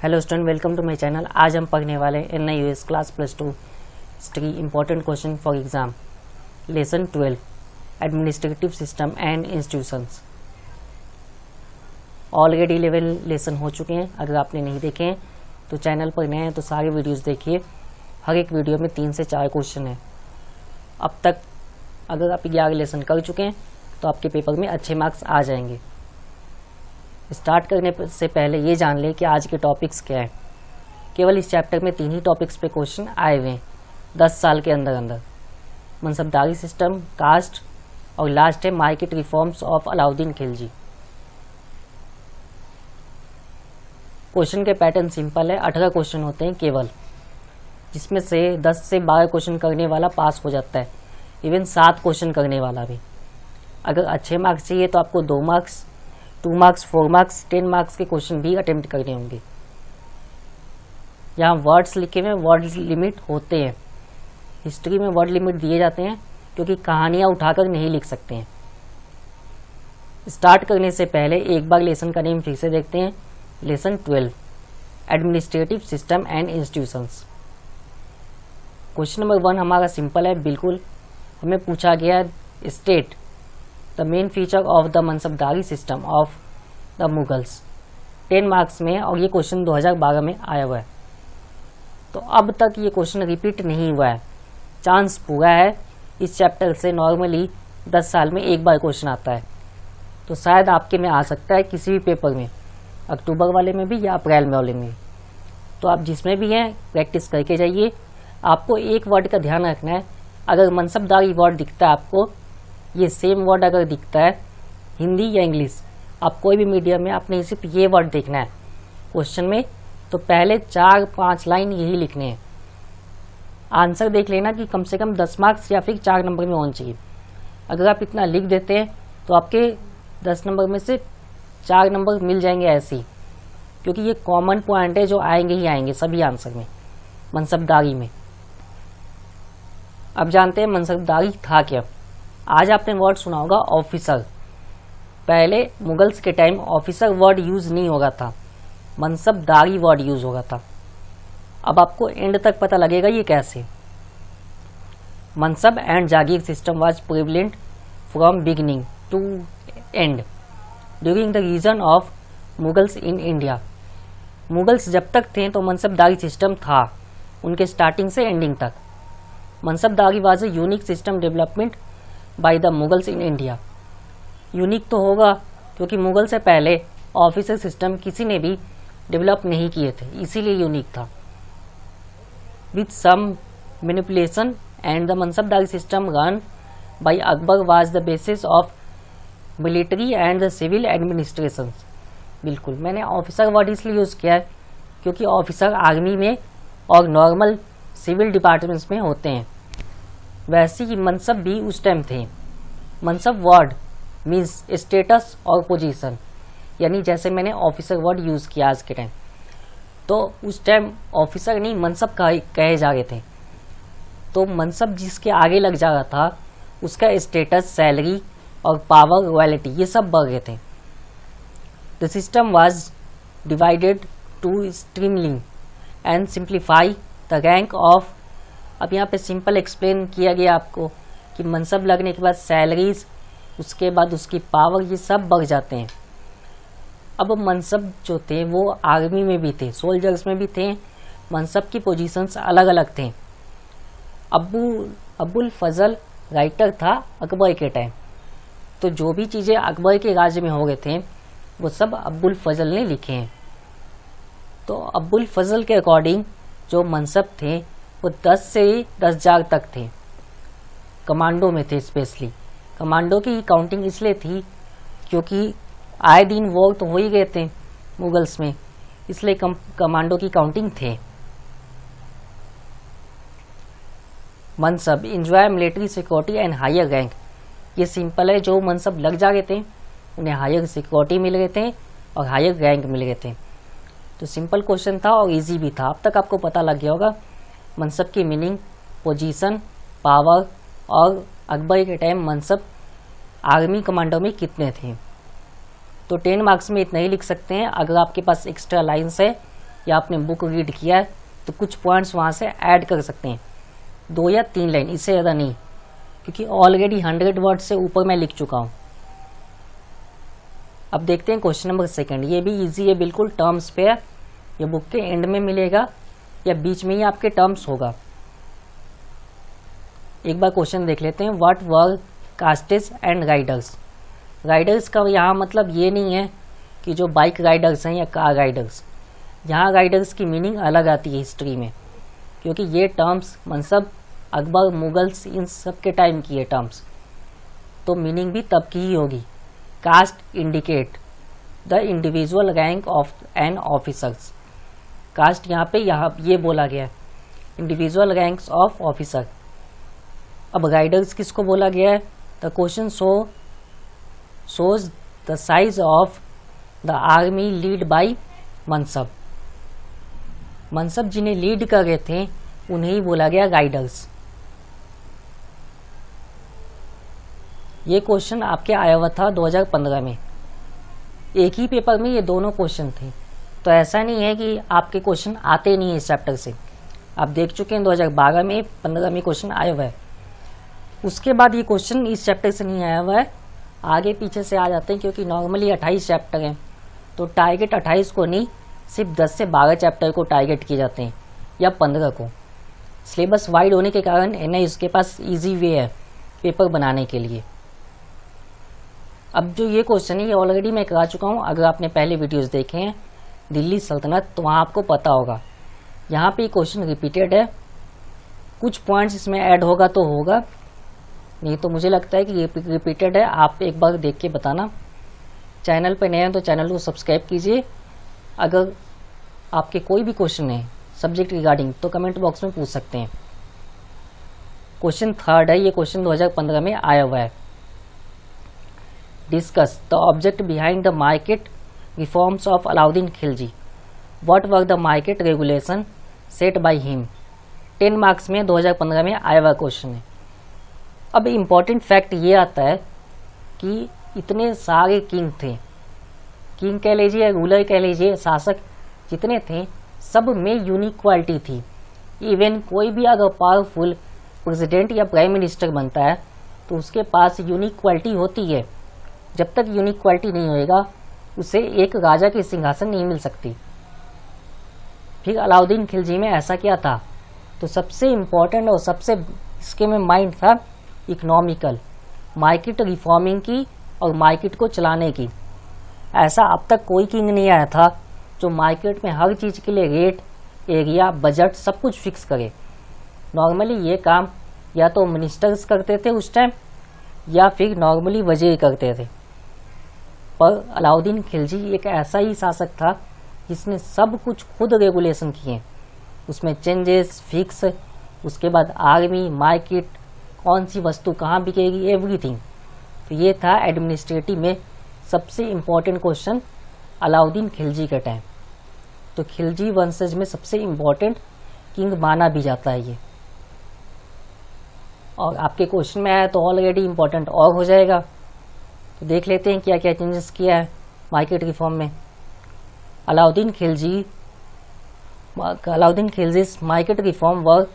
Hello student, welcome to my channel. आज हम पढ़ने वाले NIOS class +2 history important question for exam lesson 12 administrative system and institutions. Already 11 lesson हो चुके हैं। अगर आपने नहीं देखे हैं तो चैनल पर नए हैं तो सारे वीडियोस देखिए। हर एक वीडियो में 3 से 4 क्वेश्चन है। अब तक अगर आप 11 लेसन कर चुके हैं तो आपके पेपर में अच्छे मार्क्स आ जाएंगे। स्टार्ट करने से पहले ये जान लें कि आज के टॉपिक्स क्या है। केवल इस चैप्टर में 3 ही टॉपिक्स पे क्वेश्चन आए हुए हैं 10 साल के अंदर। मनसबदारी सिस्टम, कास्ट और लास्ट है market reforms of Alauddin Khilji. Question के पैटर्न सिंपल है। 18 क्वेश्चन होते हैं केवल, जिसमें से 10 से 12 क्वेश्चन करने वाला पास हो जाता है, इवन 7 क्वेश्चन करने वाला भी। अगर अच्छे मार्क्स चाहिए तो आपको 2 मार्क्स, 2 मार्क्स, 4 मार्क्स, 10 मार्क्स के क्वेश्चन भी अटेम्प्ट करने होंगे। यहाँ वर्ड्स लिखे हुए वर्ड लिमिट होते हैं। हिस्ट्री में वर्ड लिमिट दिए जाते हैं क्योंकि कहानियाँ उठाकर नहीं लिख सकते हैं। स्टार्ट करने से पहले एक बार लेसन का नेम फिर से देखते हैं। Lesson 12 administrative system and institutions. Question number 1 हमारा सिंपल है बिल्कुल। हमें पूछा गया state the main feature of the mansabdari system of the Mughals. 10 marks में, और ये क्वेश्चन 2012 में आया हुआ है। तो अब तक ये क्वेश्चन रिपीट नहीं हुआ है। चांस पूरा है। इस चैप्टर से नॉर्मली 10 साल में एक बार क्वेश्चन आता है, तो शायद आपके में आ सकता है किसी भी पेपर में, अक्टूबर वाले में भी या अप्रैल में वाले में। तो आप जिसमें भी हैं प्रैक्टिस करके जाइए। आपको एक वर्ड का ध्यान रखना है। अगर मनसबदारी वर्ड दिखता है आपको, ये सेम वर्ड अगर दिखता है हिंदी या इंग्लिश, आप कोई भी मीडियम में, आपने सिर्फ ये वर्ड देखना है क्वेश्चन में, तो पहले 4-5 लाइन यही लिखने हैं। आंसर देख लेना कि कम से कम 10 मार्क्स या फिर 4 नंबर में होना चाहिए। अगर आप इतना लिख देते हैं तो आपके 10 नंबर में से 4 नंबर मिल जाएंगे ऐसे ही, क्योंकि ये कॉमन पॉइंट है जो आएंगे ही आएंगे सभी आंसर में मनसबदारी में। अब जानते हैं मनसबदारी था क्या। आज आपने वर्ड सुना होगा ऑफिसर। पहले मुगल्स के टाइम ऑफिसर वर्ड यूज नहीं होगा था, मनसबदारी वर्ड यूज होगा था। अब आपको एंड तक पता लगेगा ये कैसे। Mansab and jagir system was prevalent from beginning to end during the region of Mughals in India. Mughals जब तक थे तो मनसबदारी सिस्टम था, उनके स्टार्टिंग से एंडिंग तक। Mansabdari was a unique system development by the Mughals in India. Unique तो होगा क्योंकि मुगल से पहले ऑफिसर सिस्टम किसी ने भी डेवलप नहीं किए थे, इसीलिए यूनिक था। With some manipulation and the mansabdari system run by Akbar was the basis of military and the civil administration. बिल्कुल, मैंने ऑफिसर वर्ड इसलिए यूज़ किया है क्योंकि ऑफिसर आर्मी में और नॉर्मल सिविल डिपार्टमेंट्स में होते हैं। वैसे ही मनसब भी उस टाइम थे। मनसब वर्ड मीन्स स्टेटस और पोजीशन, यानी जैसे मैंने ऑफिसर वर्ड यूज़ किया आज के टाइम, तो उस टाइम ऑफिसर नहीं मनसब कहे जा रहे थे। तो मनसब जिसके आगे लग जा रहा था उसका स्टेटस, सैलरी और पावर, रॉयल्टी ये सब बढ़ गए थे। The system was divided to streamlining and simplify the rank of. अब यहाँ पे सिंपल एक्सप्लेन किया गया आपको कि मनसब लगने के बाद सैलरीज, उसके बाद उसकी पावर, ये सब बढ़ जाते हैं। अब मनसब जो थे वो आर्मी में भी थे, सोल्जर्स में भी थे। मनसब की पोजीशंस अलग अलग थे। अबुल फजल राइटर था अकबर के टाइम, तो जो भी चीज़ें अकबर के राज्य में हो गए थे वो सब अबुल फजल ने लिखे हैं। तो अबुल फजल के अकॉर्डिंग जो मनसब थे वो 10 से 10,000 तक थे। कमांडो में थे। स्पेशली कमांडो की काउंटिंग इसलिए थी क्योंकि आए दिन वॉर तो हो ही गए थे मुगल्स में, इसलिए कमांडो की काउंटिंग थे। Mansab enjoy military security and higher rank. ये सिंपल है, जो मनसब लग जा गए थे उन्हें हायर सिक्योरिटी मिल गए थे और हायर रैंक मिल गए थे। तो सिंपल क्वेश्चन था और इजी भी था। अब तक आपको पता लग गया होगा मनसब की मीनिंग, पोजीशन, पावर, और अकबर के टाइम मनसब आर्मी कमांडो में कितने थे। तो 10 मार्क्स में इतना ही लिख सकते हैं। अगर आपके पास एक्स्ट्रा लाइन्स है या आपने बुक रीड किया है तो कुछ पॉइंट्स वहाँ से ऐड कर सकते हैं, 2 या 3 लाइन, इससे ज़्यादा नहीं, क्योंकि ऑलरेडी 100 वर्ड से ऊपर मैं लिख चुका हूँ। अब देखते हैं क्वेश्चन नंबर 2। ये भी इजी है बिल्कुल, टर्म्स पे है, ये बुक के एंड में मिलेगा या बीच में ही आपके टर्म्स होगा। एक बार क्वेश्चन देख लेते हैं। What were castes and riders. Riders का यहाँ मतलब ये नहीं है कि जो बाइक राइडर्स हैं या कार राइडर्स, यहाँ राइडर्स की मीनिंग अलग आती है हिस्ट्री में, क्योंकि ये टर्म्स मनसब, अकबर, मुगल्स, इन सब के टाइम की ये टर्म्स, तो मीनिंग भी तब की ही होगी। Caste indicate the individual rank of an officers. Caste यहाँ पे ये बोला गया है, इंडिविजुअल रैंक्स ऑफ ऑफिसर। अब राइडर्स किसको बोला गया है? The question shows the size of the army lead by mansab. Mansab जिन्हें लीड कर रहे थे उन्हें ही बोला गया राइडर्स। ये क्वेश्चन आपके आया हुआ था 2015 में, एक ही पेपर में ये दोनों क्वेश्चन थे, तो ऐसा नहीं है कि आपके क्वेश्चन आते नहीं है इस चैप्टर से। आप देख चुके हैं 2012 में, 15 में क्वेश्चन आया हुआ है। उसके बाद ये क्वेश्चन इस चैप्टर से नहीं आया हुआ है, आगे पीछे से आ जाते हैं, क्योंकि नॉर्मली 28 चैप्टर हैं, तो टारगेट 28 को नहीं, सिर्फ 10 से 12 चैप्टर को टारगेट किए जाते हैं या 15 को। सिलेबस वाइड होने के कारण एनआई इसके पास इजी वे है पेपर बनाने के लिए। अब जो ये क्वेश्चन है ये ऑलरेडी मैं करा चुका हूँ, अगर आपने पहले वीडियोस देखे हैं दिल्ली सल्तनत तो वहाँ आपको पता होगा। यहाँ पे क्वेश्चन रिपीटेड है, कुछ पॉइंट्स इसमें ऐड होगा तो होगा, नहीं तो मुझे लगता है कि ये रिपीटेड है। आप एक बार देख के बताना। चैनल पे नए हैं तो चैनल को सब्सक्राइब कीजिए। अगर आपके कोई भी क्वेश्चन है सब्जेक्ट रिगार्डिंग तो कमेंट बॉक्स में पूछ सकते हैं। क्वेश्चन 3 है, ये क्वेश्चन 2015 में आया हुआ है। Discuss the object behind the market reforms of Alauddin Khilji. What were the market regulation set by him. 10 marks में 2015 में आया हुआ क्वेश्चन है। अब इम्पॉर्टेंट फैक्ट ये आता है कि इतने सारे किंग थे, किंग कह लीजिए, रूलर कह लीजिए, शासक जितने थे, सब में यूनिक क्वालिटी थी। इवन कोई भी अगर पावरफुल प्रेसिडेंट या प्राइम मिनिस्टर बनता है तो उसके पास यूनिक क्वालिटी होती है। जब तक यूनिक क्वालिटी नहीं होएगा उसे एक राजा की सिंहासन नहीं मिल सकती। फिर अलाउद्दीन खिलजी में ऐसा क्या था? तो सबसे इम्पोर्टेंट और सबसे इसके में माइंड था इकोनॉमिकल, मार्केट रिफॉर्मिंग की और मार्केट को चलाने की। ऐसा अब तक कोई किंग नहीं आया था जो मार्केट में हर चीज़ के लिए रेट, एरिया, बजट सब कुछ फिक्स करे। नॉर्मली ये काम या तो मिनिस्टर्स करते थे उस टाइम या फिर नॉर्मली वजीर करते थे, पर अलाउद्दीन खिलजी एक ऐसा ही शासक था जिसने सब कुछ खुद रेगुलेशन किए, उसमें चेंजेस फिक्स, उसके बाद आर्मी, मार्केट, कौन सी वस्तु कहाँ बिकेगी, एवरीथिंग। तो ये था एडमिनिस्ट्रेटिव में सबसे इम्पोर्टेंट क्वेश्चन अलाउद्दीन खिलजी के टाइम। तो खिलजी वंशज में सबसे इम्पोर्टेंट किंग माना भी जाता है ये। और आपके क्वेश्चन में आया तो ऑलरेडी इम्पोर्टेंट और हो जाएगा। तो देख लेते हैं क्या क्या चेंजेस किया है मार्केट रिफॉर्म में। Alauddin Khilji's market reform were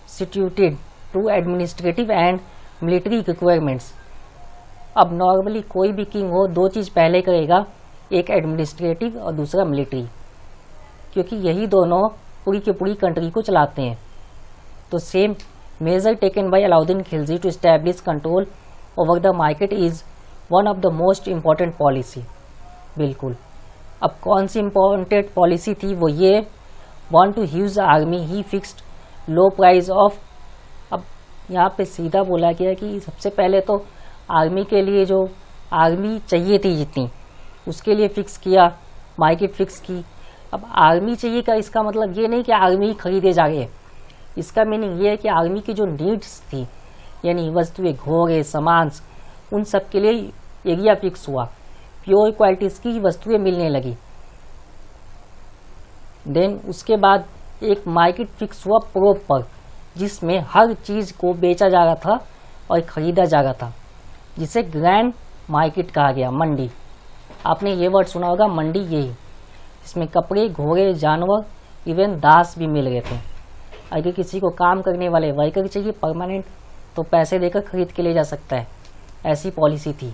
situated to administrative and military requirements. अब नॉर्मली कोई भी किंग हो, 2 चीज़ पहले करेगा, एक एडमिनिस्ट्रेटिव और दूसरा मिलिट्री, क्योंकि यही दोनों पूरी की पूरी कंट्री को चलाते हैं। तो same measure taken by Alauddin Khilji to establish control over the market is one of the most important policy. बिल्कुल। अब कौन सी इम्पॉर्टेंट पॉलिसी थी? वो ये, want to huge army he fixed low price of. अब यहाँ पे सीधा बोला गया कि सबसे पहले तो आर्मी के लिए जो आर्मी चाहिए थी जितनी, उसके लिए फिक्स किया, मार्केट फिक्स की। अब आर्मी चाहिए का इसका मतलब ये नहीं कि आर्मी खरीदे जा रहे, इसका मीनिंग ये है कि आर्मी की जो नीड्स थी, यानी वस्तुएं, घोड़े, सामान, उन सब के लिए एरिया फिक्स हुआ, प्योर क्वालिटीज़ की वस्तुएं मिलने लगी। देन उसके बाद एक मार्केट फिक्स हुआ प्रॉपर, जिसमें हर चीज़ को बेचा जा रहा था और ख़रीदा जा रहा था, जिसे ग्रैंड मार्केट कहा गया, मंडी। आपने ये वर्ड सुना होगा, मंडी। यही इसमें कपड़े, घोड़े, जानवर, इवन दास भी मिल गए थे। अगर किसी को काम करने वाले वर्कर चाहिए परमानेंट, तो पैसे देकर खरीद के ले जा सकता है, ऐसी पॉलिसी थी।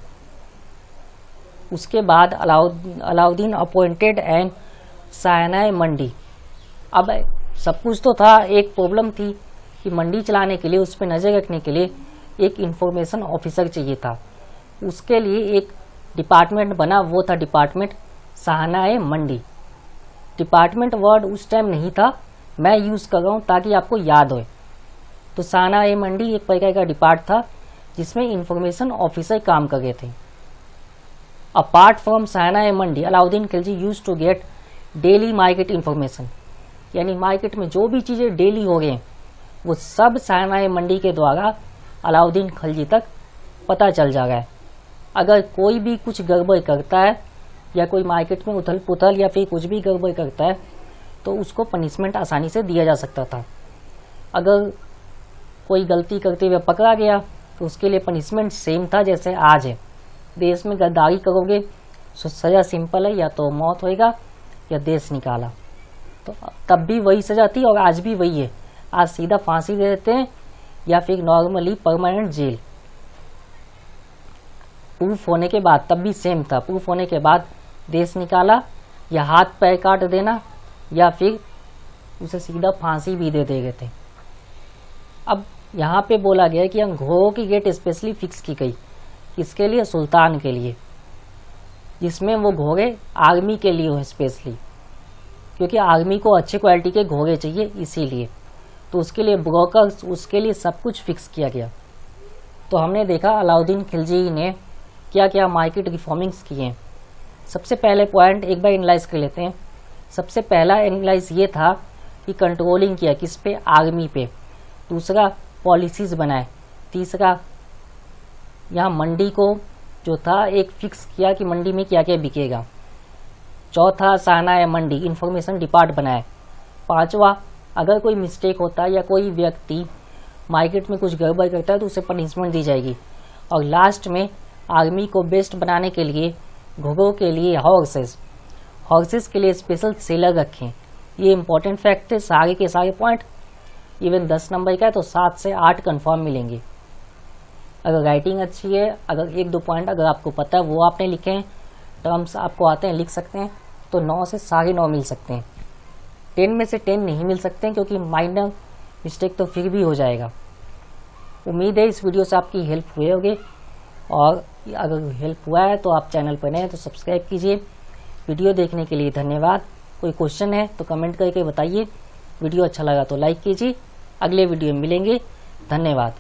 उसके बाद अलाउद्दीन अपॉइंटेड एन सायनाई मंडी। अब सब कुछ तो था, एक प्रॉब्लम थी कि मंडी चलाने के लिए, उस पर नज़र रखने के लिए एक इंफॉर्मेशन ऑफिसर चाहिए था। उसके लिए एक डिपार्टमेंट बना, वो था डिपार्टमेंट सायनाई मंडी। डिपार्टमेंट वर्ड उस टाइम नहीं था, मैं यूज़ कर रहा हूँ ताकि आपको याद हो। तो सायनाई मंडी एक प्रकार का डिपार्ट था जिसमें इंफॉर्मेशन ऑफिसर काम कर रहे थे। अपार्ट फ्रॉम सायनाई मंडी, Alauddin Khilji use to get daily market information, यानी मार्केट में जो भी चीज़ें डेली हो गए वो सब सायनाई मंडी के द्वारा अलाउद्दीन खिलजी तक पता चल जा रहा है। अगर कोई भी कुछ गड़बड़ करता है या कोई मार्केट में उथल पुथल या फिर कुछ भी गड़बड़ करता है तो उसको पनिशमेंट आसानी से दिया जा सकता था। अगर कोई गलती करते हुए पकड़ा गया तो उसके लिए पनिशमेंट सेम था जैसे आज है। देश में गद्दारी करोगे तो सज़ा सिंपल है, या तो मौत होएगा या देश निकाला। तो तब भी वही सज़ा थी और आज भी वही है। आज सीधा फांसी दे देते हैं या फिर नॉर्मली परमानेंट जेल। प्रूफ होने के बाद तब भी सेम था, प्रूफ होने के बाद देश निकाला या हाथ पैर काट देना या फिर उसे सीधा फांसी भी दे गए थे। अब यहाँ पे बोला गया है कि हम घोड़ों की गेट स्पेशली फिक्स की गई, किसके लिए? सुल्तान के लिए, जिसमें वो घोड़े आर्मी के लिए हो स्पेशली, क्योंकि आर्मी को अच्छे क्वालिटी के घोड़े चाहिए इसीलिए। तो उसके लिए ब्रोकर्स, उसके लिए सब कुछ फिक्स किया गया। तो हमने देखा अलाउद्दीन खिलजी ने क्या क्या मार्केट रिफॉर्मिंग्स किए हैं। सबसे पहले पॉइंट एक बार एनालाइज कर लेते हैं। सबसे पहला एनालाइज ये था कि कंट्रोलिंग किया किस पे? आर्मी पे। दूसरा पॉलिसीज़ बनाए। तीसरा यहाँ मंडी को जो था एक फिक्स किया कि मंडी में क्या क्या बिकेगा। चौथा सायनाई मंडी इंफॉर्मेशन डिपार्ट बनाए। पांचवा अगर कोई मिस्टेक होता है या कोई व्यक्ति मार्केट में कुछ गड़बड़ करता है तो उसे पनिशमेंट दी जाएगी। और लास्ट में आर्मी को बेस्ट बनाने के लिए घोड़ों के लिए हॉर्सेस के लिए स्पेशल सेलर रखें। ये इंपॉर्टेंट फैक्ट है। सारे के सारे पॉइंट इवन 10 नंबर का है तो 7 से 8 कंफर्म मिलेंगे। अगर राइटिंग अच्छी है, अगर 1-2 पॉइंट अगर आपको पता है वो आपने लिखे हैं, टर्म्स आपको आते हैं लिख सकते हैं, तो 9 से साढ़े 9 मिल सकते हैं। 10 में से 10 नहीं मिल सकते हैं क्योंकि माइनर मिस्टेक तो फिर भी हो जाएगा। उम्मीद है इस वीडियो से आपकी हेल्प हुए होगी, और अगर हेल्प हुआ है तो आप चैनल पर नए हैं तो सब्सक्राइब कीजिए। वीडियो देखने के लिए धन्यवाद। कोई क्वेश्चन है तो कमेंट करके बताइए। वीडियो अच्छा लगा तो लाइक कीजिए। अगले वीडियो में मिलेंगे। धन्यवाद।